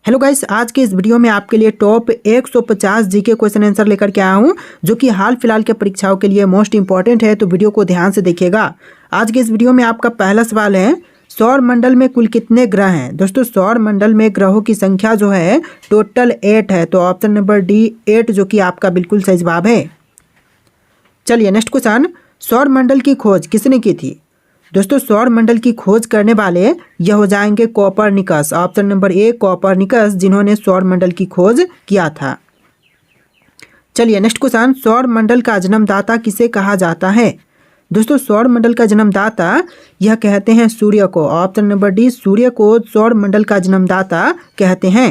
Hello guys, आज के इस वीडियो में आपके लिए टॉप 150 जीके क्वेश्चन आंसर लेकर के आया हूं, जो कि हाल फिलहाल के परीक्षाओं के लिए मोस्ट इंपॉर्टेंट है। तो वीडियो को ध्यान से देखिएगा। आज के इस वीडियो में आपका पहला सवाल है, सौर मंडल में कुल कितने ग्रह हैं। दोस्तों, सौर मंडल में ग्रहों की संख्या जो है टोटल 8 है। तो ऑप्शन नंबर डी 8 जो कि आपका बिल्कुल सही जवाब है। चलिए नेक्स्ट क्वेश्चन, सौर मंडल की खोज किसने की थी। दोस्तों, सौर मंडल की खोज करने वाले यह हो जाएंगे कोपरनिकस। ऑप्शन नंबर ए कोपरनिकस, जिन्होंने सौर मंडल की खोज किया था। चलिए नेक्स्ट क्वेश्चन, सौर मंडल का जन्मदाता किसे कहा जाता है। दोस्तों, सौर मंडल का जन्मदाता यह कहते हैं सूर्य को। ऑप्शन नंबर डी सूर्य को सौर मंडल का जन्मदाता कहते हैं।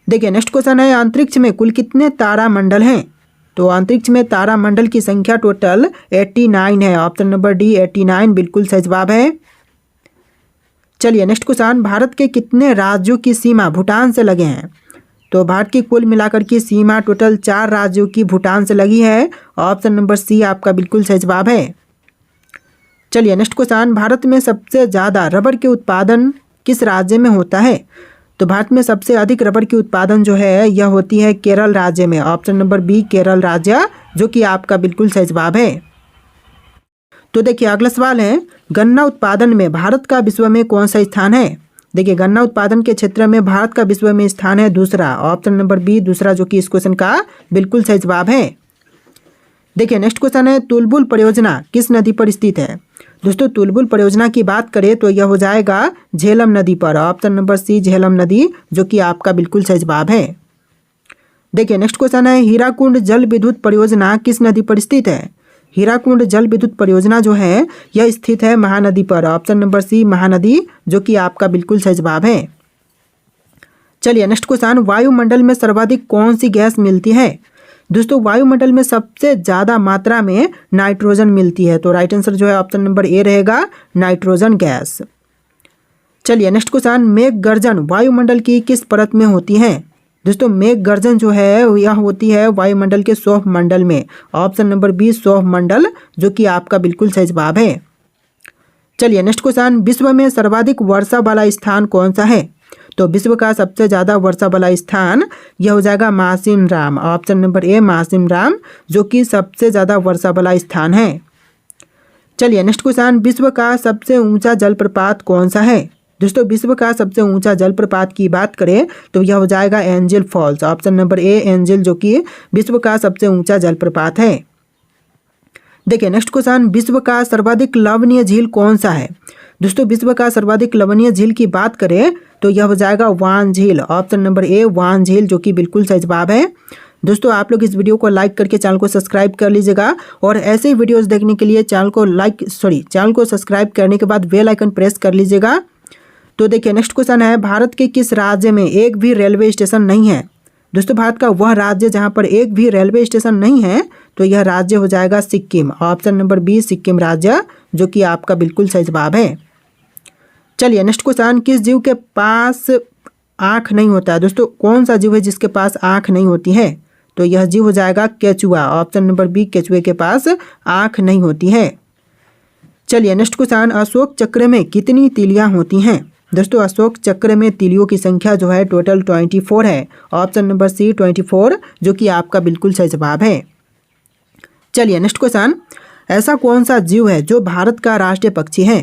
देखिए नेक्स्ट क्वेश्चन है, अंतरिक्ष में कुल कितने तारा मंडल हैं। तो अंतरिक्ष में तारा मंडल की संख्या टोटल 89 है। ऑप्शन नंबर डी 89 बिल्कुल सही जवाब है। चलिए नेक्स्ट क्वेश्चन, भारत के कितने राज्यों की सीमा भूटान से लगे हैं। तो भारत की कुल मिलाकर की सीमा टोटल 4 राज्यों की भूटान से लगी है। ऑप्शन नंबर सी आपका बिल्कुल सही जवाब है। चलिए नेक्स्ट क्वेश्चन, भारत में सबसे ज़्यादा रबर के उत्पादन किस राज्य में होता है। तो भारत में सबसे अधिक रबर की उत्पादन जो है यह होती है केरल राज्य में। ऑप्शन नंबर बी केरल राज्य, जो कि आपका बिल्कुल सही जवाब है। तो देखिए अगला सवाल है, गन्ना उत्पादन में भारत का विश्व में कौन सा स्थान है। देखिए गन्ना उत्पादन के क्षेत्र में भारत का विश्व में स्थान है दूसरा। ऑप्शन नंबर बी दूसरा, जो कि इस क्वेश्चन का बिल्कुल सही जवाब है। देखिए नेक्स्ट क्वेश्चन है, तुलबुल परियोजना किस नदी पर स्थित है। दोस्तों, तुलबुल परियोजना की बात करें तो यह हो जाएगा झेलम नदी पर। ऑप्शन नंबर सी झेलम नदी, जो कि आपका बिल्कुल सही जवाब है। देखिए नेक्स्ट क्वेश्चन है, हीराकुंड जल विद्युत परियोजना किस नदी पर स्थित है। हीराकुंड जल विद्युत परियोजना जो है यह स्थित है महानदी पर। ऑप्शन नंबर सी महानदी, जो कि आपका बिल्कुल सही जवाब है। चलिए नेक्स्ट क्वेश्चन, वायुमंडल में सर्वाधिक कौन सी गैस मिलती है। दोस्तों, वायुमंडल में सबसे ज़्यादा मात्रा में नाइट्रोजन मिलती है। तो राइट आंसर जो है ऑप्शन नंबर ए रहेगा, नाइट्रोजन गैस। चलिए नेक्स्ट क्वेश्चन, मेघ गर्जन वायुमंडल की किस परत में होती है। दोस्तों, मेघ गर्जन जो है यह होती है वायुमंडल के सौर मंडल में। ऑप्शन नंबर बी सौर मंडल, जो कि आपका बिल्कुल सही जवाब है। चलिए नेक्स्ट क्वेश्चन, विश्व में सर्वाधिक वर्षा वाला स्थान कौन सा है। तो विश्व का सबसे ज़्यादा वर्षा वाला स्थान यह हो जाएगा मासिनराम। ऑप्शन नंबर ए मासिनराम, जो कि सबसे ज़्यादा वर्षा वाला स्थान है। चलिए नेक्स्ट क्वेश्चन, विश्व का सबसे ऊंचा जलप्रपात कौन सा है। दोस्तों, विश्व का सबसे ऊंचा जलप्रपात की बात करें तो यह हो जाएगा Angel Falls. Option number A Angel, जो कि विश्व का सबसे ऊंचा जलप्रपात है। देखिए नेक्स्ट क्वेश्चन, विश्व का सर्वाधिक लवणीय झील कौन सा है। दोस्तों, विश्व का सर्वाधिक लवणीय झील की बात करें तो यह हो जाएगा वान झील। ऑप्शन नंबर ए वान झील, जो कि बिल्कुल सही जवाब है। दोस्तों, आप लोग इस वीडियो को लाइक करके चैनल को सब्सक्राइब कर लीजिएगा, और ऐसे ही वीडियोस देखने के लिए चैनल को सब्सक्राइब करने के बाद बेल आइकन प्रेस कर लीजिएगा। तो देखिए नेक्स्ट क्वेश्चन है, भारत के किस राज्य में एक भी रेलवे स्टेशन नहीं है। दोस्तों, भारत का वह राज्य जहाँ पर एक भी रेलवे स्टेशन नहीं है, तो यह राज्य हो जाएगा Sikkim. Option number B Sikkim राज्य, जो कि आपका बिल्कुल सही जवाब है। चलिए नेक्स्ट क्वेश्चन, किस जीव के पास आँख नहीं होता है। दोस्तों, कौन सा जीव है जिसके पास आँख नहीं होती है। तो यह जीव हो जाएगा केचुआ। ऑप्शन नंबर बी केचुए के पास आँख नहीं होती है। चलिए नेक्स्ट क्वेश्चन, अशोक चक्र में कितनी तीलियाँ होती हैं। दोस्तों, अशोक चक्र में तीलियों की संख्या जो है टोटल 24 है। ऑप्शन नंबर सी 24, जो कि आपका बिल्कुल सही जवाब है। चलिए नेक्स्ट क्वेश्चन, ऐसा कौन सा जीव है जो भारत का राष्ट्रीय पक्षी है।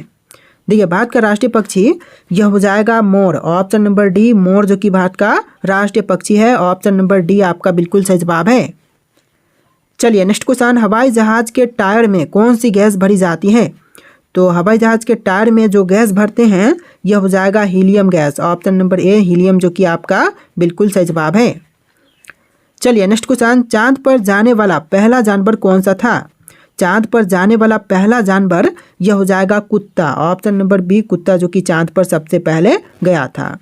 देखिए भारत का राष्ट्रीय पक्षी यह हो जाएगा मोर। ऑप्शन नंबर डी मोर, जो कि भारत का राष्ट्रीय पक्षी है। ऑप्शन नंबर डी आपका बिल्कुल सही जवाब है। चलिए नेक्स्ट क्वेश्चन, हवाई जहाज के टायर में कौन सी गैस भरी जाती है। तो हवाई जहाज के टायर में जो गैस भरते हैं यह हो जाएगा हीलियम गैस। ऑप्शन नंबर ए हीलियम, जो कि आपका बिल्कुल सही जवाब है। चलिए नेक्स्ट क्वेश्चन, चांद पर जाने वाला पहला जानवर कौन सा था। चांद पर जाने वाला पहला जानवर यह हो जाएगा कुत्ता। ऑप्शन नंबर बी कुत्ता, जो कि चांद पर सबसे पहले गया था।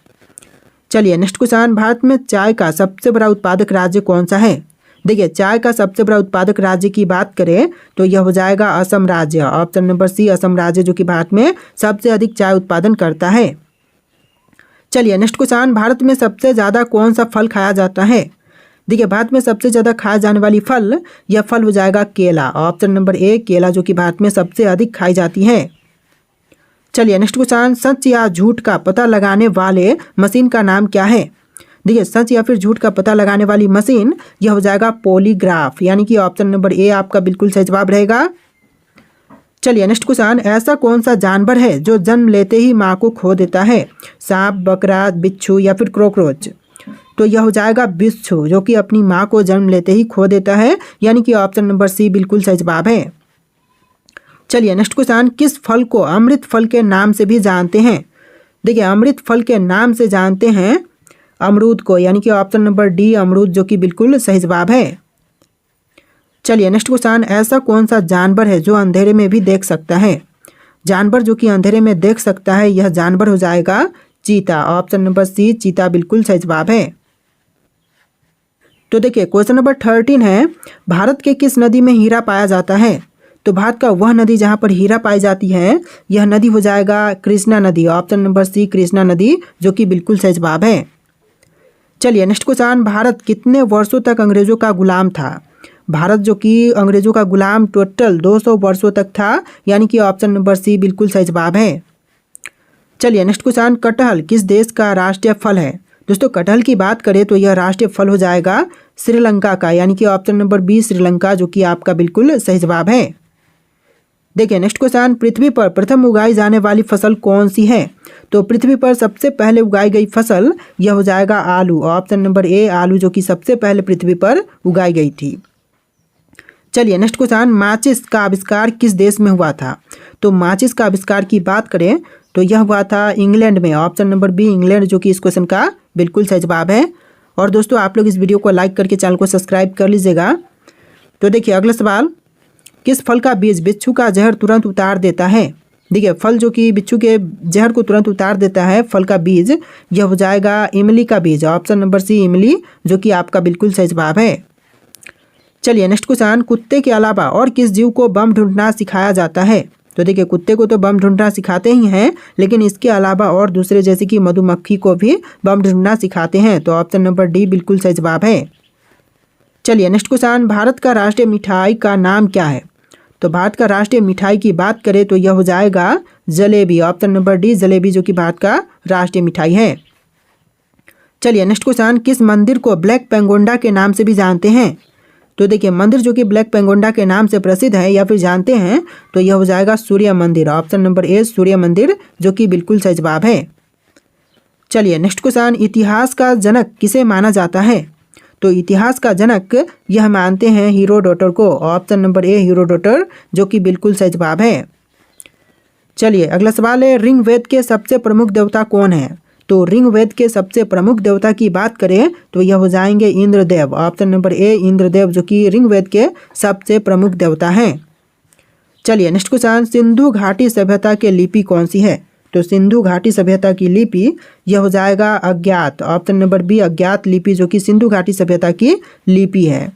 चलिए नेक्स्ट क्वेश्चन, भारत में चाय का सबसे बड़ा उत्पादक राज्य कौन सा है। देखिए चाय का सबसे बड़ा उत्पादक राज्य की बात करें तो यह हो जाएगा असम राज्य। ऑप्शन नंबर सी असम राज्य, जो कि भारत में सबसे अधिक चाय उत्पादन करता है। चलिए नेक्स्ट क्वेश्चन, भारत में सबसे ज़्यादा कौन सा फल खाया जाता है। देखिए भारत में सबसे ज़्यादा खाया जाने वाली फल यह फल हो जाएगा केला। ऑप्शन नंबर ए केला, जो कि भारत में सबसे अधिक खाई जाती है। चलिए नेक्स्ट क्वेश्चन, सच या झूठ का पता लगाने वाले मशीन का नाम क्या है? देखिए सच या फिर झूठ का पता लगाने वाली मशीन यह हो जाएगा पॉलीग्राफ, यानी कि ऑप्शन नंबर ए आपका बिल्कुल सही जवाब रहेगा। चलिए नेक्स्ट क्वेश्चन, ऐसा कौन सा जानवर है जो जन्म लेते ही माँ को खो देता है? सांप, बकरा, बिच्छू या फिर कॉकरोच? तो यह हो जाएगा बिच्छू, जो कि अपनी माँ को जन्म लेते ही खो देता है, यानी कि ऑप्शन नंबर सी बिल्कुल सही जवाब है। चलिए नेक्स्ट क्वेश्चन, किस फल को अमृत फल के नाम से भी जानते हैं? देखिए अमृत फल के नाम से जानते हैं अमरूद को, यानी कि ऑप्शन नंबर डी अमरूद, जो कि बिल्कुल सही जवाब है। चलिए नेक्स्ट क्वेश्चन, ऐसा कौन सा जानवर है जो अंधेरे में भी देख सकता है? जानवर जो कि अंधेरे में देख सकता है, यह जानवर हो जाएगा चीता, ऑप्शन नंबर सी चीता बिल्कुल सही जवाब है। तो देखिए क्वेश्चन नंबर 13 है, भारत के किस नदी में हीरा पाया जाता है? तो भारत का वह नदी जहाँ पर हीरा पाई जाती है, यह नदी हो जाएगा कृष्णा नदी, ऑप्शन नंबर सी कृष्णा नदी, जो कि बिल्कुल सही जवाब है। चलिए नेक्स्ट क्वेश्चन, भारत कितने वर्षों तक अंग्रेजों का गुलाम था? भारत जो कि अंग्रेजों का गुलाम टोटल 200 वर्षों तक था, यानी कि ऑप्शन नंबर सी बिल्कुल सही जवाब है। चलिए नेक्स्ट क्वेश्चन, कटहल किस देश का राष्ट्रीय फल है? दोस्तों कटहल की बात करें तो यह राष्ट्रीय फल हो जाएगा श्रीलंका का, यानी कि ऑप्शन नंबर बी श्रीलंका, जो कि आपका बिल्कुल सही जवाब है। देखिए नेक्स्ट क्वेश्चन, पृथ्वी पर प्रथम उगाई जाने वाली फसल कौन सी है? तो पृथ्वी पर सबसे पहले उगाई गई फसल यह हो जाएगा आलू, ऑप्शन नंबर ए आलू, जो कि सबसे पहले पृथ्वी पर उगाई गई थी। चलिए नेक्स्ट क्वेश्चन, माचिस का आविष्कार किस देश में हुआ था? तो माचिस का आविष्कार की बात करें तो यह हुआ था इंग्लैंड में, ऑप्शन नंबर बी इंग्लैंड, जो कि इस क्वेश्चन का बिल्कुल सही जवाब है। और दोस्तों आप लोग इस वीडियो को लाइक करके चैनल को सब्सक्राइब कर लीजिएगा। तो देखिए अगला सवाल, किस फल का बीज बिच्छू का जहर तुरंत उतार देता है? देखिए फल जो कि बिच्छू के जहर को तुरंत उतार देता है, फल का बीज यह हो जाएगा इमली का बीज, ऑप्शन नंबर सी इमली, जो कि आपका बिल्कुल सही जवाब है। चलिए नेक्स्ट क्वेश्चन, कुत्ते के अलावा और किस जीव को बम ढूंढना सिखाया जाता है? तो देखिए कुत्ते को तो बम ढूंढना सिखाते ही हैं, लेकिन इसके अलावा और दूसरे जैसे कि मधुमक्खी को भी बम ढूंढना सिखाते हैं, तो ऑप्शन नंबर डी बिल्कुल सही जवाब है। चलिए नेक्स्ट क्वेश्चन, भारत का राष्ट्रीय मिठाई का नाम क्या है? तो भारत का राष्ट्रीय मिठाई की बात करें तो यह हो जाएगा jalebi, option number D jalebi, जो कि भारत का राष्ट्रीय मिठाई है। चलिए नेक्स्ट क्वेश्चन, किस मंदिर को ब्लैक पेंगोंडा के नाम से भी जानते हैं? तो देखिए मंदिर जो कि ब्लैक पेंगोंडा के नाम से प्रसिद्ध है या फिर जानते हैं, तो यह हो जाएगा सूर्य मंदिर, ऑप्शन नंबर ए सूर्य मंदिर, जो कि बिल्कुल सही जवाब है। चलिए नेक्स्ट क्वेश्चन, इतिहास का जनक किसे माना जाता है? तो इतिहास का जनक यह मानते हैं हीरोडोटस को, ऑप्शन नंबर ए हीरोडोटस, जो कि बिल्कुल सही जवाब है। चलिए अगला सवाल है, ऋग्वेद के सबसे प्रमुख देवता कौन है? तो ऋग्वेद के सबसे प्रमुख देवता की बात करें तो यह हो जाएंगे इंद्रदेव, ऑप्शन नंबर ए इंद्रदेव, जो कि ऋग्वेद के सबसे प्रमुख देवता हैं। चलिए नेक्स्ट क्वेश्चन, सिंधु घाटी सभ्यता के लिपि कौन सी है? तो सिंधु घाटी सभ्यता की लिपि यह हो जाएगा अज्ञात, ऑप्शन नंबर बी अज्ञात लिपि, जो कि सिंधु घाटी सभ्यता की लिपि है।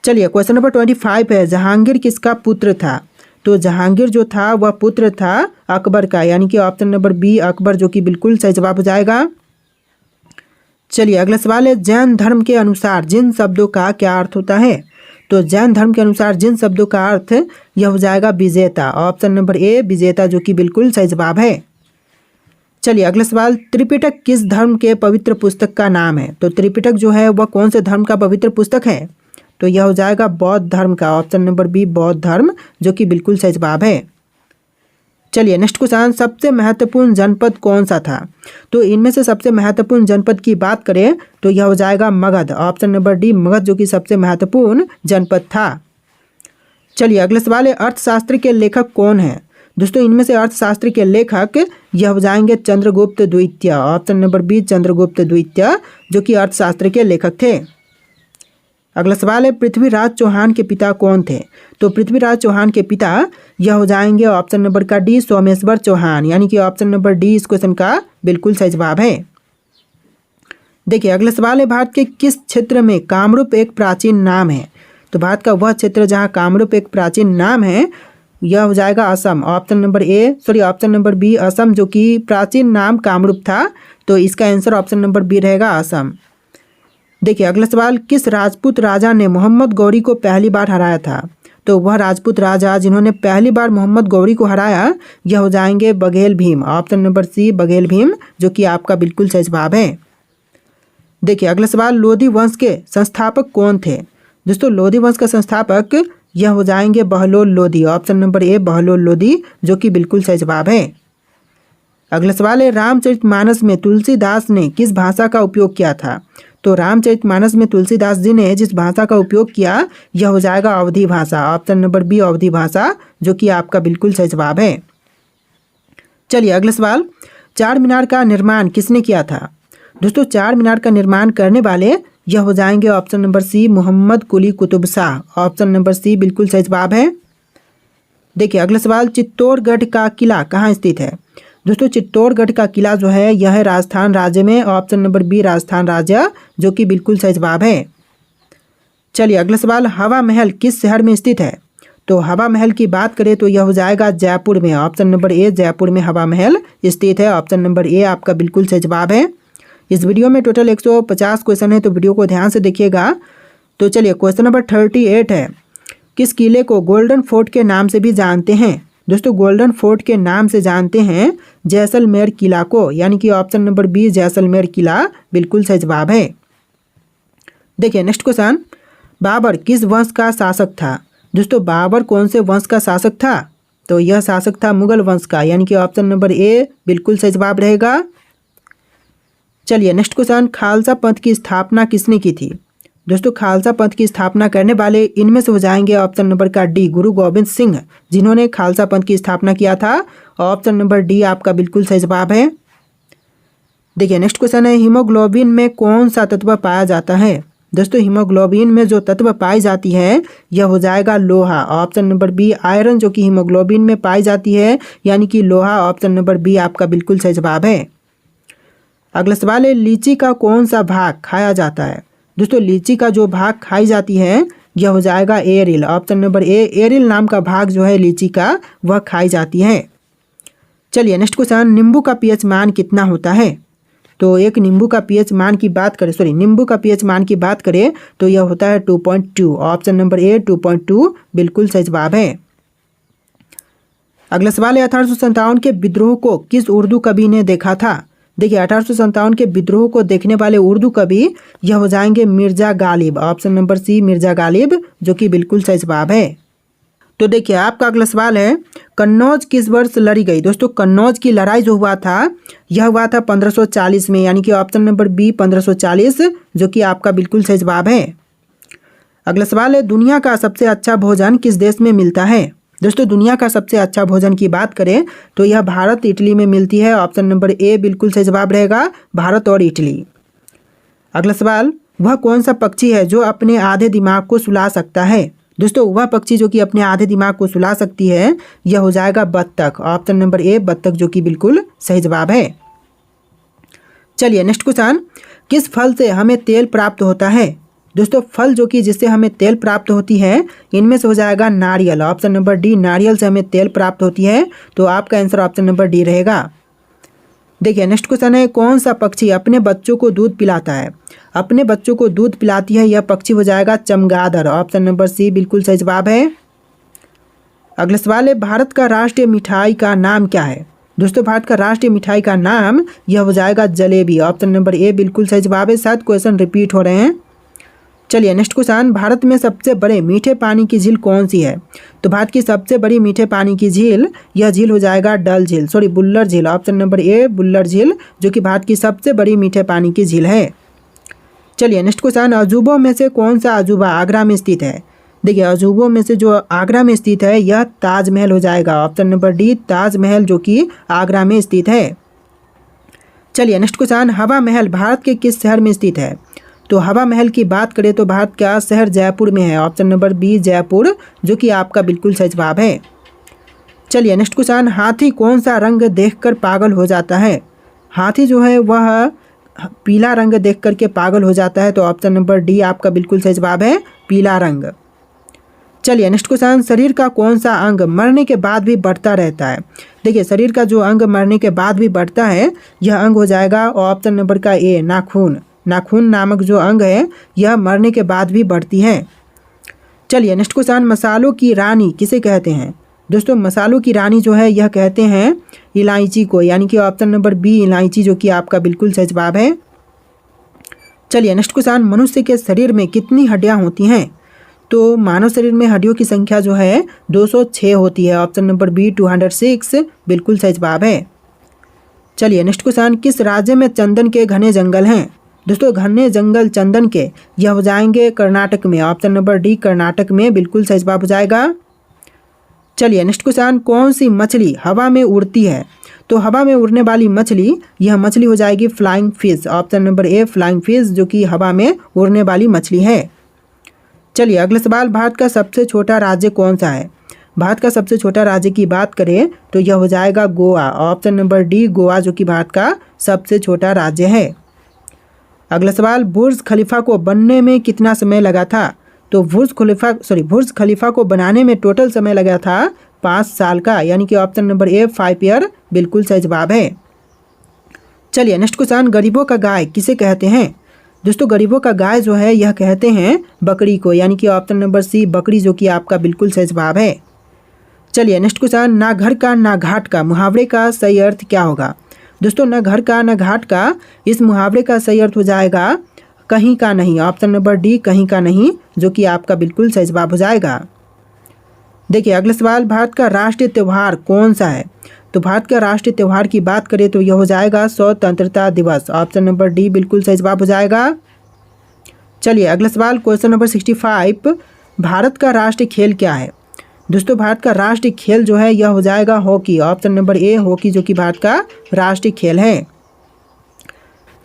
चलिए क्वेश्चन नंबर 25 है, जहांगीर किसका पुत्र था? तो जहांगीर जो था वह पुत्र था अकबर का, यानी कि ऑप्शन नंबर बी अकबर, जो कि बिल्कुल सही जवाब हो जाएगा। चलिए अगला सवाल है, जैन धर्म के अनुसार जिन शब्दों का क्या अर्थ होता है? तो जैन धर्म के अनुसार जिन शब्दों का अर्थ यह हो जाएगा विजेता, ऑप्शन नंबर ए विजेता, जो कि बिल्कुल सही जवाब है। चलिए अगला सवाल, त्रिपिटक किस धर्म के पवित्र पुस्तक का नाम है? तो त्रिपिटक जो है वह कौन से धर्म का पवित्र पुस्तक है? तो यह हो जाएगा बौद्ध धर्म का, ऑप्शन नंबर बी बौद्ध धर्म, जो कि बिल्कुल सही जवाब है। चलिए नेक्स्ट क्वेश्चन, सबसे महत्वपूर्ण जनपद कौन सा था? तो इनमें से सबसे महत्वपूर्ण जनपद की बात करें तो यह हो जाएगा Magadh, option number D Magadh, जो कि सबसे महत्वपूर्ण जनपद था। चलिए अगला सवाल है, अर्थशास्त्र के लेखक कौन है? दोस्तों इनमें से अर्थशास्त्र के लेखक यह हो जाएंगे चंद्रगुप्त द्वितीय, ऑप्शन नंबर बी चंद्रगुप्त द्वितीय, जो कि अर्थशास्त्र के लेखक थे। अगला सवाल है, पृथ्वीराज चौहान के पिता कौन थे? तो पृथ्वीराज चौहान के पिता यह हो जाएंगे ऑप्शन नंबर का डी सोमेश्वर चौहान, यानी कि ऑप्शन नंबर डी इस क्वेश्चन का बिल्कुल सही जवाब है। देखिए अगला सवाल है, भारत के किस क्षेत्र में कामरूप एक प्राचीन नाम है? तो भारत का वह क्षेत्र जहां कामरूप एक प्राचीन नाम है यह हो जाएगा Assam, option number B Assam, जो कि प्राचीन नाम कामरूप था, तो इसका आंसर ऑप्शन नंबर बी रहेगा असम। देखिए अगला सवाल, किस राजपूत राजा ने मोहम्मद गौरी को पहली बार हराया था? तो वह राजपूत राजा जिन्होंने पहली बार मोहम्मद गौरी को हराया, यह हो जाएंगे Baghel Bhim. Option number C Baghel Bhim, जो कि आपका बिल्कुल सही जवाब है। देखिए अगला सवाल, लोधी वंश के संस्थापक कौन थे? दोस्तों लोधी वंश का संस्थापक यह हो जाएंगे बहलोल लोधी। ऑप्शन नंबर ए बहलोल लोधी, जो कि बिल्कुल सही जवाब है। अगला सवाल है, रामचरितमानस में तुलसीदास ने किस भाषा का उपयोग किया था? तो रामचरितमानस में तुलसीदास जी ने जिस भाषा का उपयोग किया, यह हो जाएगा अवधी भाषा। ऑप्शन नंबर बी अवधी भाषा, जो कि आपका बिल्कुल सही जवाब है। चलिए अगला सवाल, चार मीनार का निर्माण किसने किया था? दोस्तों चार मीनार का निर्माण करने वाले यह हो जाएंगे option number C Mohammed Quli Qutub Shah. Option number C बिल्कुल सही जवाब है। देखिए अगला सवाल, चित्तौड़गढ़ का किला कहाँ स्थित है? दोस्तों चित्तौड़गढ़ का किला जो है यह है राजस्थान राज्य में। ऑप्शन नंबर बी राजस्थान राज्य, जो कि बिल्कुल सही जवाब है। चलिए अगला सवाल, हवा महल किस शहर में स्थित है? तो हवा महल की बात करें तो यह हो जाएगा जयपुर में। ऑप्शन नंबर ए जयपुर में हवा महल स्थित है। ऑप्शन नंबर ए आपका बिल्कुल सही जवाब है। इस वीडियो में टोटल 150 क्वेश्चन है, तो वीडियो को ध्यान से देखिएगा। तो चलिए क्वेश्चन नंबर 38 है, किस किले को गोल्डन फोर्ट के नाम से भी जानते हैं? दोस्तों गोल्डन फोर्ट के नाम से जानते हैं जैसलमेर किला को, यानी कि ऑप्शन नंबर बी जैसलमेर किला बिल्कुल सही जवाब है। देखिए नेक्स्ट क्वेश्चन, बाबर किस वंश का शासक था? दोस्तों बाबर कौन से वंश का शासक था? तो यह शासक था मुगल वंश का, यानी कि ऑप्शन नंबर ए बिल्कुल सही जवाब रहेगा। चलिए नेक्स्ट क्वेश्चन, खालसा पंथ की स्थापना किसने की थी? दोस्तों खालसा पंथ की स्थापना करने वाले इनमें से हो जाएंगे ऑप्शन नंबर का डी गुरु गोविंद सिंह, जिन्होंने खालसा पंथ की स्थापना किया था। ऑप्शन नंबर डी आपका बिल्कुल सही जवाब है। देखिए नेक्स्ट क्वेश्चन है, हीमोग्लोबिन में कौन सा तत्व पाया जाता है? दोस्तों हीमोग्लोबिन में जो तत्व पाई जाती है यह हो जाएगा लोहा। ऑप्शन नंबर बी आयरन, जो कि हीमोग्लोबिन में पाई जाती है, यानी कि लोहा। ऑप्शन नंबर बी आपका बिल्कुल सही जवाब है। अगला सवाल है, लीची का कौन सा भाग खाया जाता है? दोस्तों लीची का जो भाग खाई जाती है यह हो जाएगा एरिल। ऑप्शन नंबर ए एरिल नाम का भाग जो है लीची का वह खाई जाती है। चलिए नेक्स्ट क्वेश्चन, नींबू का पीएच मान कितना होता है? तो एक नींबू का पीएच मान की बात करें नींबू का पीएच मान की बात करें तो यह होता है 2.2। ऑप्शन नंबर ए 2.2 बिल्कुल सही जवाब है। अगला सवाल है, 1857 के विद्रोह को किस उर्दू कवि ने देखा था? देखिए 1857 के विद्रोह को देखने वाले उर्दू कवि यह हो जाएंगे Mirza Ghalib. Option number C Mirza Ghalib, जो कि बिल्कुल सही जवाब है। तो देखिए आपका अगला सवाल है, कन्नौज किस वर्ष लड़ी गई? दोस्तों कन्नौज की लड़ाई जो हुआ था यह हुआ था 1540 में, यानी कि ऑप्शन नंबर बी 1540, जो कि आपका बिल्कुल सही जवाब है। अगला सवाल है, दुनिया का सबसे अच्छा भोजन किस देश में मिलता है? दोस्तों दुनिया का सबसे अच्छा भोजन की बात करें तो यह भारत इटली में मिलती है। ऑप्शन नंबर ए बिल्कुल सही जवाब रहेगा, भारत और इटली। अगला सवाल, वह कौन सा पक्षी है जो अपने आधे दिमाग को सुला सकता है? दोस्तों वह पक्षी जो कि अपने आधे दिमाग को सुला सकती है यह हो जाएगा बत्तख। ऑप्शन नंबर ए बत्तख, जो कि बिल्कुल सही जवाब है। चलिए नेक्स्ट क्वेश्चन, किस फल से हमें तेल प्राप्त होता है? दोस्तों फल जो कि जिससे हमें तेल प्राप्त होती है इनमें से हो जाएगा नारियल। ऑप्शन नंबर डी नारियल से हमें तेल प्राप्त होती है, तो आपका आंसर ऑप्शन नंबर डी रहेगा। देखिए नेक्स्ट क्वेश्चन है, कौन सा पक्षी अपने बच्चों को दूध पिलाता है? अपने बच्चों को दूध पिलाती है यह पक्षी हो जाएगा चमगादड़। ऑप्शन नंबर सी बिल्कुल सही जवाब है। अगला सवाल है, भारत का राष्ट्रीय मिठाई का नाम क्या है? दोस्तों भारत का राष्ट्रीय मिठाई का नाम यह हो जाएगा जलेबी। ऑप्शन नंबर ए बिल्कुल सही जवाब है। शायद क्वेश्चन रिपीट हो रहे हैं। चलिए नेक्स्ट क्वेश्चन, भारत में सबसे बड़े मीठे पानी की झील कौन सी है? तो भारत की सबसे बड़ी मीठे पानी की झील यह झील हो जाएगा डल झील, बुल्लर झील। ऑप्शन नंबर ए बुल्लर झील, जो कि भारत की सबसे बड़ी मीठे पानी की झील है। चलिए नेक्स्ट क्वेश्चन, अजूबों में से कौन सा अजूबा आगरा में स्थित है? देखिए अजूबों में से जो आगरा में स्थित है यह ताजमहल हो जाएगा। ऑप्शन नंबर डी ताजमहल, जो कि आगरा में स्थित है। चलिए नेक्स्ट क्वेश्चन, हवा महल भारत के किस शहर में स्थित है? तो हवा महल की बात करें तो भारत का शहर जयपुर में है। ऑप्शन नंबर बी जयपुर, जो कि आपका बिल्कुल सही जवाब है। चलिए नेक्स्ट क्वेश्चन, हाथी कौन सा रंग देखकर पागल हो जाता है? हाथी जो है वह पीला रंग देख करके पागल हो जाता है, तो ऑप्शन नंबर डी आपका बिल्कुल सही जवाब है, पीला रंग। चलिए नेक्स्ट क्वेश्चन, शरीर का कौन सा अंग मरने के बाद भी बढ़ता रहता है? देखिए शरीर का जो अंग मरने के बाद भी बढ़ता है यह अंग हो जाएगा ऑप्शन नंबर का ए नाखून। नाखून नामक जो अंग है यह मरने के बाद भी बढ़ती है। चलिए नेक्स्ट क्वेश्चन, मसालों की रानी किसे कहते हैं? दोस्तों मसालों की रानी जो है यह कहते हैं इलायची को, यानी कि ऑप्शन नंबर बी इलायची, जो कि आपका बिल्कुल सही जवाब है। चलिए नेक्स्ट क्वेश्चन, मनुष्य के शरीर में कितनी हड्डियां होती हैं? तो मानव शरीर में हड्डियों की संख्या जो है 206 होती है, ऑप्शन नंबर बी 206 बिल्कुल सही जवाब है। चलिए नेक्स्ट क्वेश्चन, किस राज्य में चंदन के घने जंगल हैं? दोस्तों घने जंगल चंदन के यह हो जाएंगे कर्नाटक में, ऑप्शन नंबर डी कर्नाटक में बिल्कुल सही जवाब हो जाएगा। चलिए नेक्स्ट क्वेश्चन, कौन सी मछली हवा में उड़ती है? तो हवा में उड़ने वाली मछली, यह मछली हो जाएगी फ्लाइंग फिश, ऑप्शन नंबर ए फ्लाइंग फिश, जो कि हवा में उड़ने वाली मछली है। चलिए अगला सवाल, भारत का सबसे छोटा राज्य कौन सा है? भारत का सबसे छोटा राज्य की बात करें तो यह हो जाएगा Goa, option number D Goa, जो कि भारत का सबसे छोटा राज्य है। अगला सवाल, बुर्ज खलीफा को बनने में कितना समय लगा था? तो बुर्ज खलीफा को बनाने में टोटल समय लगा था 5 साल का, यानी कि ऑप्शन नंबर ए 5 ईयर बिल्कुल सही जवाब है। चलिए नेक्स्ट क्वेश्चन, गरीबों का गाय किसे कहते हैं? दोस्तों गरीबों का गाय जो है यह कहते हैं बकरी को, यानी कि ऑप्शन नंबर सी बकरी, जो कि आपका बिल्कुल सही जवाब है। चलिए नेक्स्ट क्वेश्चन, ना घर का ना घाट का मुहावरे का सही अर्थ क्या होगा? दोस्तों न घर का न घाट का, इस मुहावरे का सही अर्थ हो जाएगा कहीं का नहीं, ऑप्शन नंबर डी कहीं का नहीं, जो कि आपका बिल्कुल सही जवाब हो जाएगा। देखिए अगला सवाल, भारत का राष्ट्रीय त्यौहार कौन सा है? तो भारत का राष्ट्रीय त्यौहार की बात करें तो यह हो जाएगा स्वतंत्रता दिवस, ऑप्शन नंबर डी बिल्कुल सही जवाब हो जाएगा। चलिए अगला सवाल, क्वेश्चन नंबर 65, भारत का राष्ट्रीय खेल क्या है? दोस्तों भारत का राष्ट्रीय खेल जो है यह हो जाएगा hockey, option number A hockey, जो कि भारत का राष्ट्रीय खेल है।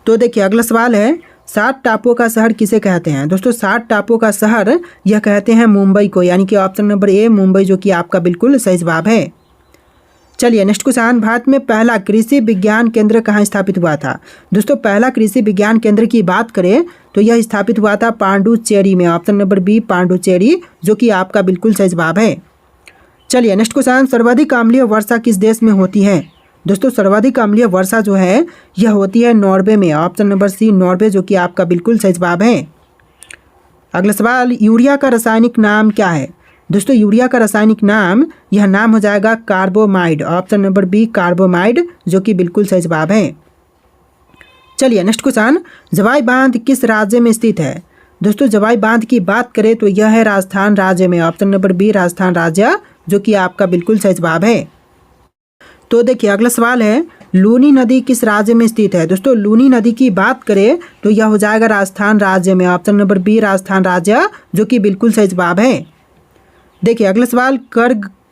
तो देखिए अगला सवाल है, 7 टापुओं का शहर किसे कहते हैं? दोस्तों 7 टापुओं का शहर यह कहते हैं मुंबई को, यानी कि ऑप्शन नंबर ए मुंबई, जो कि आपका बिल्कुल सही जवाब है। चलिए नेक्स्ट क्वेश्चन, भारत में पहला कृषि विज्ञान केंद्र कहाँ स्थापित हुआ था? दोस्तों पहला कृषि विज्ञान केंद्र की बात करें तो यह स्थापित हुआ था पांडुचेरी में, ऑप्शन नंबर बी पांडुचेरी, जो कि आपका बिल्कुल सही जवाब है। चलिए नेक्स्ट क्वेश्चन, सर्वाधिक अम्लीय वर्षा किस देश में होती है? दोस्तों सर्वाधिक अम्लीय वर्षा जो है यह होती है नॉर्वे में, ऑप्शन नंबर सी नॉर्वे, जो कि आपका बिल्कुल सही जवाब है। अगला सवाल, यूरिया का रासायनिक नाम क्या है? दोस्तों यूरिया का रासायनिक नाम, यह नाम हो जाएगा कार्बोमाइड, ऑप्शन नंबर बी कार्बोमाइड, जो कि बिल्कुल सही जवाब है। चलिए नेक्स्ट क्वेश्चन, जवाई बांध किस राज्य में स्थित है? दोस्तों जवाई बांध की बात करें तो यह है राजस्थान राज्य में, ऑप्शन नंबर बी राजस्थान राज्य, जो कि आपका बिल्कुल सही जवाब है। तो देखिए अगला सवाल है, लूनी नदी किस राज्य में स्थित है? दोस्तों लूनी नदी की बात करें तो यह हो जाएगा राजस्थान राज्य में, ऑप्शन नंबर बी राजस्थान राज्य, जो कि बिल्कुल सही जवाब है। देखिए अगला सवाल,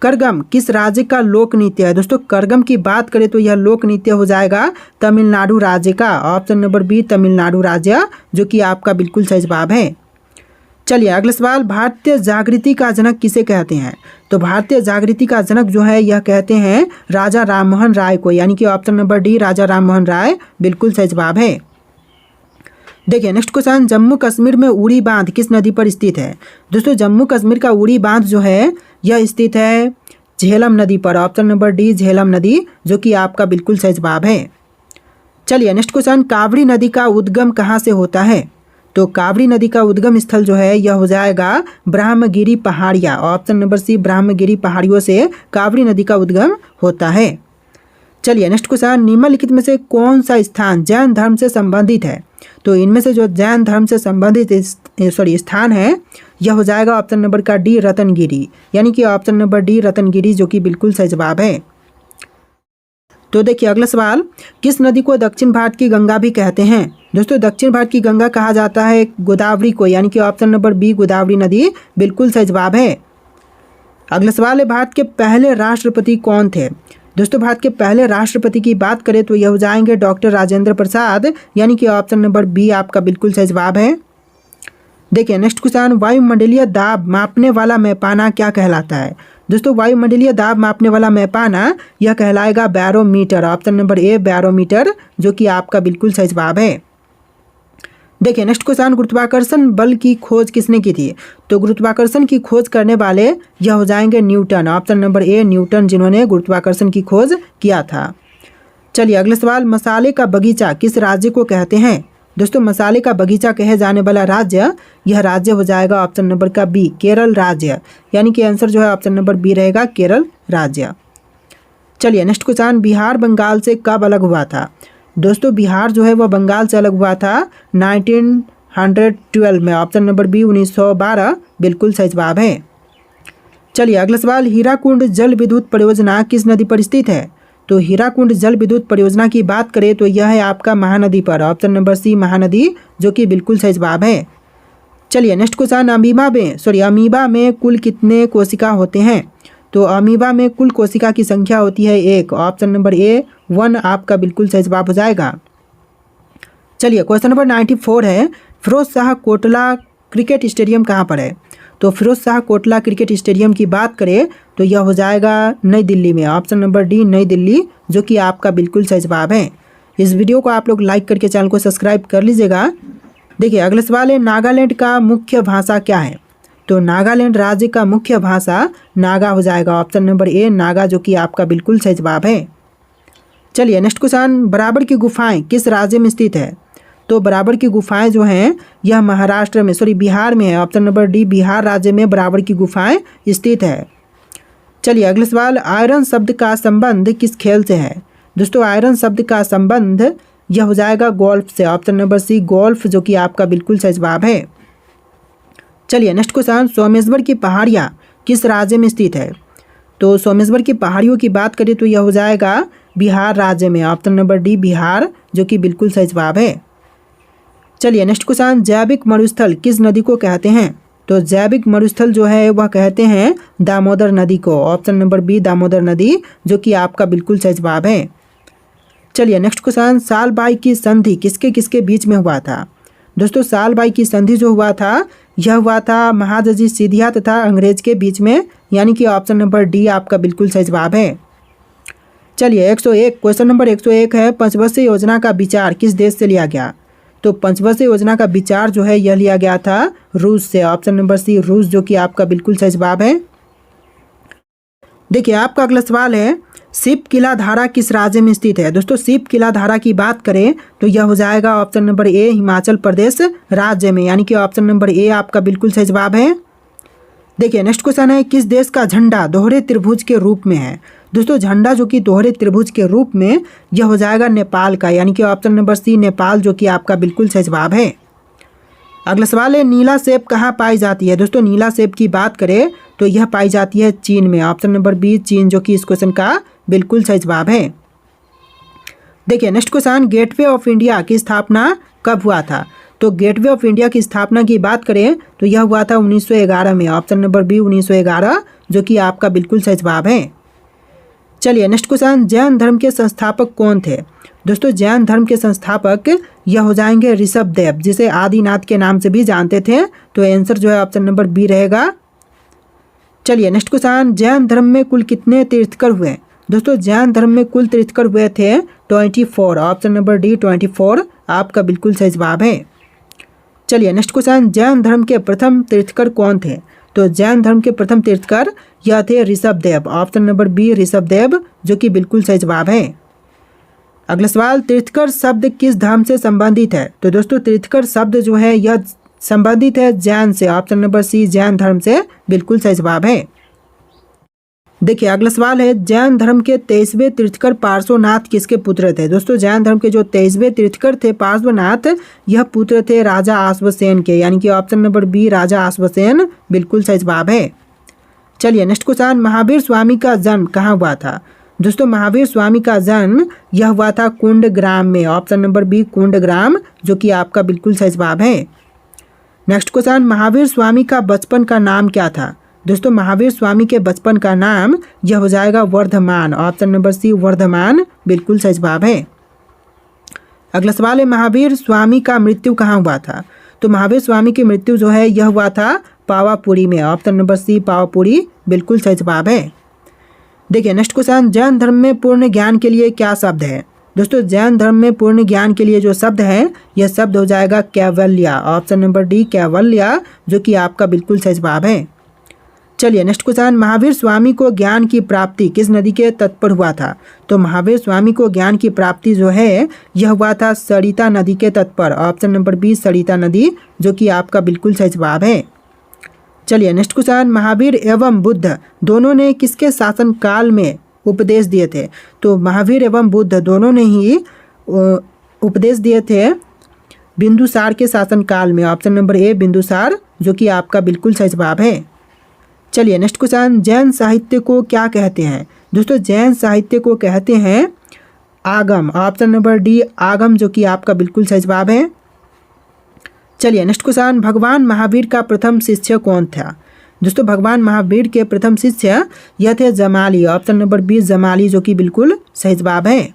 करगम किस राज्य का लोक नृत्य है? दोस्तों करगम की बात करें तो यह लोक नृत्य हो जाएगा तमिलनाडु राज्य का, ऑप्शन नंबर बी तमिलनाडु राज्य, जो कि आपका बिल्कुल सही जवाब है। चलिए अगला सवाल, भारतीय जागृति का जनक किसे कहते हैं? तो भारतीय जागृति का जनक जो है यह कहते हैं राजा राममोहन राय को, यानी कि option number D Raja Rammohan Roy बिल्कुल सही जवाब है। देखिए नेक्स्ट क्वेश्चन, जम्मू कश्मीर में उड़ी बांध किस नदी पर स्थित है? दोस्तों जम्मू कश्मीर का उड़ी बांध जो है यह स्थित है झेलम नदी पर, ऑप्शन नंबर डी झेलम नदी, जो कि आपका बिल्कुल सही जवाब है। चलिए नेक्स्ट क्वेश्चन, कावड़ी नदी का उद्गम कहाँ से होता है? तो कावड़ी नदी का उद्गम स्थल जो है यह हो जाएगा ब्रह्मगिरी पहाड़ियाँ, ऑप्शन नंबर सी ब्रह्मगिरी पहाड़ियों से कावड़ी नदी का उद्गम होता है। चलिए नेक्स्ट क्वेश्चन, निम्नलिखित में से कौन सा स्थान जैन धर्म से संबंधित है? तो इनमें से जो जैन धर्म से संबंधित स्थान है यह हो जाएगा ऑप्शन नंबर का डी रत्नगिरी, यानी कि ऑप्शन नंबर डी रत्नगिरी, जो कि बिल्कुल सही जवाब है। तो देखिए अगला सवाल, किस नदी को दक्षिण भारत की गंगा भी कहते हैं? दोस्तों दक्षिण भारत की गंगा कहा जाता है गोदावरी को, यानी कि ऑप्शन नंबर बी गोदावरी नदी बिल्कुल सही जवाब है। अगला सवाल है, भारत के पहले राष्ट्रपति कौन थे? दोस्तों भारत के पहले राष्ट्रपति की बात करें तो यह हो जाएंगे डॉक्टर राजेंद्र प्रसाद, यानी कि ऑप्शन नंबर बी आपका बिल्कुल सही जवाब है। देखिए नेक्स्ट क्वेश्चन, वायुमंडलीय दाब मापने वाला मैपाना क्या कहलाता है? दोस्तों वायुमंडलीय दाब मापने वाला मैपाना यह कहलाएगा बैरोमीटर, ऑप्शन नंबर ए बैरोमीटर, जो कि आपका बिल्कुल सही जवाब है। देखिए नेक्स्ट क्वेश्चन, गुरुत्वाकर्षण बल की खोज किसने की थी? तो गुरुत्वाकर्षण की खोज करने वाले यह हो जाएंगे Newton, option number A Newton, जिन्होंने गुरुत्वाकर्षण की खोज किया था। चलिए अगला सवाल, मसाले का बगीचा किस राज्य को कहते हैं? दोस्तों मसाले का बगीचा कहे जाने वाला राज्य, यह राज्य हो जाएगा ऑप्शन नंबर का बी, केरल राज्य। यानी कि आंसर जो है ऑप्शन नंबर बी रहेगा, केरल राज्य। चलिए नेक्स्ट क्वेश्चन, बिहार बंगाल से कब अलग हुआ था? दोस्तों बिहार जो है वह बंगाल से अलग हुआ था 1912 में, ऑप्शन नंबर बी 1912 बिल्कुल सही जवाब है। चलिए अगला सवाल, हीराकुंड जल विद्युत परियोजना किस नदी पर स्थित है? तो हीराकुंड जल विद्युत परियोजना की बात करें तो यह है आपका महानदी पर, ऑप्शन नंबर सी महानदी, जो कि बिल्कुल सही जवाब है। चलिए नेक्स्ट क्वेश्चन, अमीबा में कुल कितने कोशिका होते हैं? तो अमीबा में कुल कोशिका की संख्या होती है 1, ऑप्शन नंबर ए 1 आपका बिल्कुल सही जवाब हो जाएगा। चलिए क्वेश्चन नंबर 94 है, फिरोज शाह कोटला क्रिकेट स्टेडियम कहाँ पर है? तो फिरोज शाह कोटला क्रिकेट स्टेडियम की बात करें तो यह हो जाएगा नई दिल्ली में, ऑप्शन नंबर डी नई दिल्ली, जो कि आपका बिल्कुल सही जवाब है। इस वीडियो को आप लोग लाइक करके चैनल को सब्सक्राइब कर लीजिएगा। देखिए अगला सवाल है, नागालैंड का मुख्य भाषा क्या है? तो नागालैंड राज्य का मुख्य भाषा नागा हो जाएगा, ऑप्शन नंबर ए नागा, जो कि आपका बिल्कुल सही जवाब है। चलिए नेक्स्ट क्वेश्चन, बराबर की गुफाएं किस राज्य में स्थित है? तो बराबर की गुफाएं जो हैं यह महाराष्ट्र में, बिहार में है, ऑप्शन नंबर डी बिहार राज्य में बराबर की गुफाएं स्थित है। चलिए अगला सवाल, आयरन शब्द का संबंध किस खेल से है? दोस्तों आयरन शब्द का संबंध यह हो जाएगा गोल्फ से, ऑप्शन नंबर सी गोल्फ, जो कि आपका बिल्कुल सही जवाब है। चलिए नेक्स्ट क्वेश्चन, सोमेश्वर की पहाड़ियाँ किस राज्य में स्थित है? तो सोमेश्वर की पहाड़ियों की बात करें तो यह हो जाएगा बिहार राज्य में, ऑप्शन नंबर डी बिहार, जो कि बिल्कुल सही जवाब है। चलिए नेक्स्ट क्वेश्चन, जैविक मरुस्थल किस नदी को कहते हैं? तो जैविक मरुस्थल जो है वह कहते हैं दामोदर नदी को, ऑप्शन नंबर बी दामोदर नदी, जो कि आपका बिल्कुल सही जवाब है। चलिए नेक्स्ट क्वेश्चन, सालबाई की संधि किसके किसके बीच में हुआ था? दोस्तों सालबाई की संधि जो हुआ था यह हुआ था महादजी सिंधिया तथा अंग्रेज के बीच में, यानी कि ऑप्शन नंबर डी आपका बिल्कुल सही जवाब है। चलिए 101 क्वेश्चन नंबर 101 है, पंचवर्षीय योजना का विचार किस देश से लिया गया? तो पंचवर्षीय योजना का विचार जो है यह लिया गया था रूस से, ऑप्शन नंबर सी रूस, जो कि आपका बिल्कुल सही जवाब है। देखिए आपका अगला सवाल है, शिप किला धारा किस राज्य में स्थित है? दोस्तों शिप किला धारा की बात करें तो यह हो जाएगा ऑप्शन नंबर ए हिमाचल प्रदेश राज्य में, यानी कि ऑप्शन नंबर ए आपका बिल्कुल सही जवाब है। देखिए नेक्स्ट क्वेश्चन है, किस देश का झंडा दोहरे त्रिभुज के रूप में है? दोस्तों झंडा जो कि दोहरे त्रिभुज के रूप में यह हो जाएगा नेपाल का, यानी कि ऑप्शन नंबर सी नेपाल, जो कि आपका बिल्कुल सही जवाब है। अगला सवाल है, नीला सेब कहाँ पाई जाती है? दोस्तों नीला सेब की बात करें तो यह पाई जाती है चीन में, ऑप्शन नंबर बी चीन, जो कि इस क्वेश्चन का बिल्कुल सही जवाब है। देखिए next question, gateway of India की स्थापना कब हुआ था? तो गेटवे ऑफ इंडिया की स्थापना की बात करें तो यह हुआ था 1911 में, ऑप्शन नंबर बी 1911, जो कि आपका बिल्कुल सही जवाब है। चलिए नेक्स्ट क्वेश्चन, जैन धर्म के संस्थापक कौन थे? दोस्तों जैन धर्म के संस्थापक यह हो जाएंगे ऋषभ देव, जिसे आदिनाथ के नाम से भी जानते थे, तो आंसर जो है ऑप्शन नंबर बी रहेगा। चलिए नेक्स्ट क्वेश्चन, जैन धर्म में कुल कितने तीर्थकर हुए? दोस्तों जैन धर्म में कुल तीर्थकर हुए थे 24, ऑप्शन नंबर डी 24 आपका बिल्कुल सही जवाब है। चलिए नेक्स्ट क्वेश्चन, जैन धर्म के प्रथम तीर्थकर कौन थे? तो जैन धर्म के प्रथम तीर्थकर यह थे Rishabh Dev, option number B Rishabh Dev, जो कि बिल्कुल सही जवाब है। अगला सवाल, तीर्थकर शब्द किस धर्म से संबंधित है? तो दोस्तों तीर्थकर शब्द जो है यह संबंधित है जैन से, ऑप्शन नंबर सी जैन धर्म से बिल्कुल सही जवाब है। देखिए अगला सवाल है, जैन धर्म के 23वें तीर्थकर पार्श्वनाथ किसके पुत्र थे? दोस्तों जैन धर्म के जो 23वें तीर्थकर थे पार्श्वनाथ, यह पुत्र थे राजा अश्वसेन के, यानी कि ऑप्शन नंबर बी राजा अश्वसेन बिल्कुल सही जवाब है। चलिए नेक्स्ट क्वेश्चन, महावीर स्वामी का जन्म कहाँ हुआ था? दोस्तों महावीर स्वामी का जन्म यह हुआ था कुंडग्राम में, ऑप्शन नंबर बी कुंडग्राम, जो कि आपका बिल्कुल सही जवाब है। नेक्स्ट क्वेश्चन, महावीर स्वामी का बचपन का नाम क्या था? दोस्तों महावीर स्वामी के बचपन का नाम यह हो जाएगा Vardhaman, option number C Vardhaman बिल्कुल सही जवाब है। अगला सवाल है, महावीर स्वामी का मृत्यु कहाँ हुआ था? तो महावीर स्वामी की मृत्यु जो है यह हुआ था पावापुरी में, ऑप्शन नंबर सी पावापुरी बिल्कुल सही जवाब है। देखिए नेक्स्ट क्वेश्चन, जैन धर्म में पूर्ण ज्ञान के लिए क्या शब्द है? दोस्तों जैन धर्म में पूर्ण ज्ञान के लिए जो शब्द है यह शब्द हो जाएगा कैवल्य, ऑप्शन नंबर डी कैवल्य, जो कि आपका बिल्कुल सही जवाब है। चलिए नेक्स्ट क्वेश्चन, महावीर स्वामी को ज्ञान की प्राप्ति किस नदी के तट पर हुआ था? तो महावीर स्वामी को ज्ञान की प्राप्ति जो है यह हुआ था सरिता नदी के तट पर। ऑप्शन नंबर बी सरिता नदी, जो कि आपका बिल्कुल सही जवाब है। चलिए नेक्स्ट क्वेश्चन, महावीर एवं बुद्ध दोनों ने किसके शासन काल में उपदेश दिए थे? तो महावीर एवं बुद्ध दोनों ने ही उपदेश दिए थे बिंदुसार के शासन काल में। ऑप्शन नंबर ए बिंदुसार, जो कि आपका बिल्कुल सही जवाब है। चलिए नेक्स्ट क्वेश्चन, जैन साहित्य को क्या कहते हैं? दोस्तों जैन साहित्य को कहते हैं आगम। ऑप्शन नंबर डी आगम, जो कि आपका बिल्कुल सही जवाब है। चलिए नेक्स्ट क्वेश्चन, भगवान महावीर का प्रथम शिष्य कौन था? दोस्तों भगवान महावीर के प्रथम शिष्य यह थे Jamali. Option number B Jamali, जो कि बिल्कुल सही जवाब है।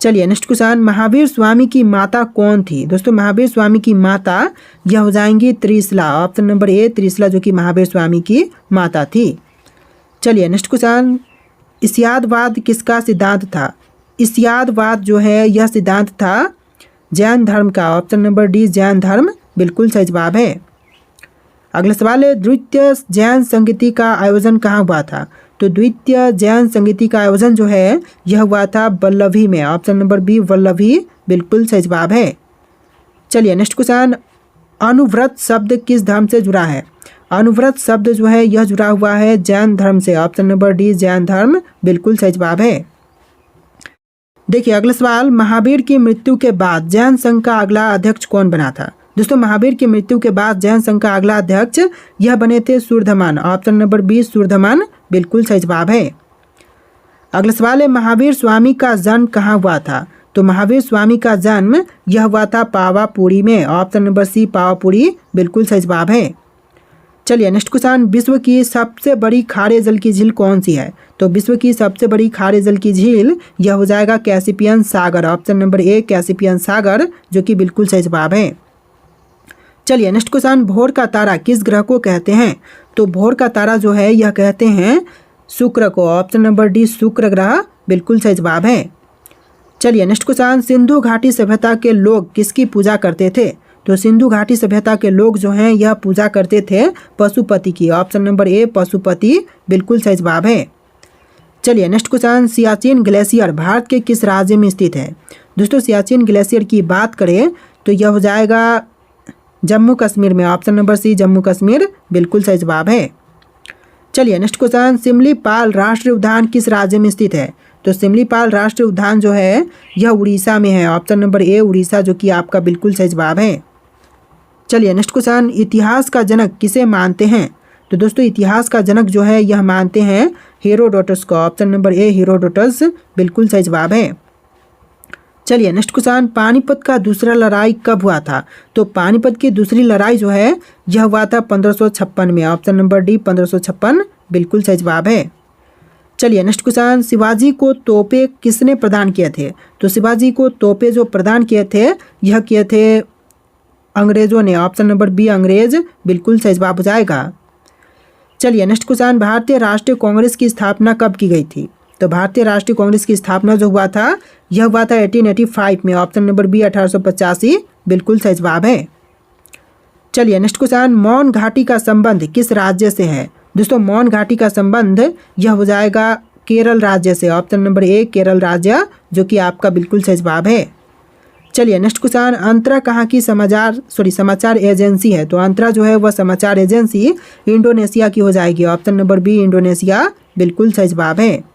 चलिए नेक्स्ट क्वेश्चन, महावीर स्वामी की माता कौन थी? दोस्तों महावीर स्वामी की माता यह हो जाएंगी त्रिशला। ऑप्शन नंबर ए त्रिशला, जो कि महावीर स्वामी की माता थी। चलिए नेक्स्ट क्वेश्चन, इस्यादवाद किसका सिद्धांत था? इस्यादवाद जो है यह सिद्धांत था जैन धर्म का। ऑप्शन नंबर डी जैन धर्म, बिल्कुल सही जवाब है। अगला सवाल है, द्वितीय जैन संगीति का आयोजन कहाँ हुआ था? तो द्वितीय जैन संगीति का आयोजन जो है यह हुआ था वल्लभी में। ऑप्शन नंबर बी वल्लभी, बिल्कुल सही जवाब है। चलिए नेक्स्ट क्वेश्चन, अनुव्रत शब्द किस धर्म से जुड़ा है? अनुव्रत शब्द जो है यह जुड़ा हुआ है जैन धर्म से। ऑप्शन नंबर डी जैन धर्म, बिल्कुल सही जवाब है। देखिए अगला सवाल, महावीर की मृत्यु के बाद जैन संघ का अगला अध्यक्ष कौन बना था? दोस्तों महावीर की मृत्यु के बाद जैन संघ का अगला अध्यक्ष यह बने थे सूरधमन। ऑप्शन नंबर बी सूरधमन, बिल्कुल सही जवाब है। अगला सवाल है, महावीर स्वामी का जन्म कहाँ हुआ था? तो महावीर स्वामी का जन्म यह हुआ था पावापुरी में। ऑप्शन नंबर सी पावापुरी, बिल्कुल सही जवाब है। चलिए नेक्स्ट क्वेश्चन, विश्व की सबसे बड़ी खारे जल की झील कौन सी है? तो विश्व की सबसे बड़ी खारे जल की झील यह हो जाएगा कैस्पियन सागर। ऑप्शन नंबर ए कैस्पियन सागर, जो कि बिल्कुल सही जवाब है। चलिए नेक्स्ट क्वेश्चन, भोर का तारा किस ग्रह को कहते हैं? तो भोर का तारा जो है यह कहते हैं शुक्र को। ऑप्शन नंबर डी शुक्र ग्रह, बिल्कुल सही जवाब है। चलिए नेक्स्ट क्वेश्चन, सिंधु घाटी सभ्यता के लोग किसकी पूजा करते थे? तो सिंधु घाटी सभ्यता के लोग जो हैं यह पूजा करते थे पशुपति की। ऑप्शन नंबर ए पशुपति, बिल्कुल सही जवाब है। चलिए next question, Siachen glacier Bharat के किस राज्य में स्थित है? दोस्तों सियाचिन ग्लेशियर की बात करें तो यह हो जाएगा जम्मू कश्मीर में। Option number C Jammu Kashmir, बिल्कुल सही जवाब है। चलिए नेक्स्ट क्वेश्चन, सिमलीपाल राष्ट्रीय उद्यान किस राज्य में स्थित है? तो सिमलीपाल राष्ट्रीय उद्यान जो है यह उड़ीसा में है। ऑप्शन नंबर ए उड़ीसा, जो कि आपका बिल्कुल सही जवाब है। चलिए नेक्स्ट क्वेश्चन, इतिहास का जनक किसे मानते हैं? तो दोस्तों इतिहास का जनक जो है यह मानते हैं हेरोडोटस को। ऑप्शन नंबर ए हेरोडोटस, बिल्कुल सही जवाब है। चलिए नेक्स्ट क्वेश्चन, पानीपत का दूसरा लड़ाई कब हुआ था? तो पानीपत की दूसरी लड़ाई जो है यह हुआ था 1556 में। ऑप्शन नंबर डी 1556, बिल्कुल सही जवाब है। चलिए नेक्स्ट क्वेश्चन, शिवाजी को तोपे किसने प्रदान किए थे? तो शिवाजी को तोपे जो प्रदान किए थे यह किए थे अंग्रेजों ने। ऑप्शन नंबर बी अंग्रेज, बिल्कुल सही जवाब हो जाएगा। चलिए नेक्स्ट क्वेश्चन, भारतीय राष्ट्रीय कांग्रेस की स्थापना कब की गई थी? तो भारतीय राष्ट्रीय कांग्रेस की स्थापना जो हुआ था यह हुआ था 1885 में। ऑप्शन नंबर बी 1885, बिल्कुल सही जवाब है। चलिए नेक्स्ट क्वेश्चन, मौन घाटी का संबंध किस राज्य से है? दोस्तों मौन घाटी का संबंध यह हो जाएगा केरल राज्य से। ऑप्शन नंबर ए केरल राज्य, जो कि आपका बिल्कुल सही जवाब है। चलिए नेक्स्ट क्वेश्चन, अंतरा कहाँ की समाचार एजेंसी है? तो अंतरा जो है वह समाचार एजेंसी इंडोनेशिया की हो जाएगी। ऑप्शन नंबर बी इंडोनेशिया, बिल्कुल सही जवाब है।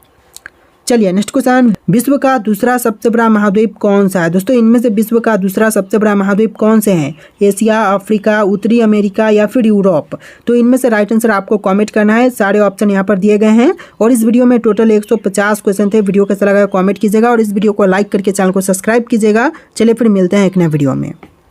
चलिए नेक्स्ट क्वेश्चन, विश्व का दूसरा सबसे बड़ा महाद्वीप कौन सा है? दोस्तों इनमें से विश्व का दूसरा सबसे बड़ा महाद्वीप कौन से हैं? एशिया, अफ्रीका, उत्तरी अमेरिका या फिर यूरोप? तो इनमें से राइट आंसर आपको कमेंट करना है। सारे ऑप्शन यहाँ पर दिए गए हैं और इस वीडियो में टोटल 150 क्वेश्चन थे। वीडियो कैसा लगा कमेंट कीजिएगा और इस वीडियो को लाइक करके चैनल को सब्सक्राइब कीजिएगा। चलिए फिर मिलते हैं एक नए वीडियो में।